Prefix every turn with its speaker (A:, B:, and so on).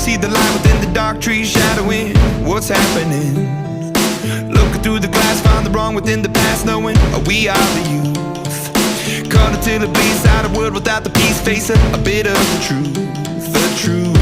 A: see the light within the dark trees shadowing what's happening. Looking through the glass, find the wrong within the past, knowing we are the youth. Caught until it bleeds out, a world without the peace, face a bit of the truth, the truth.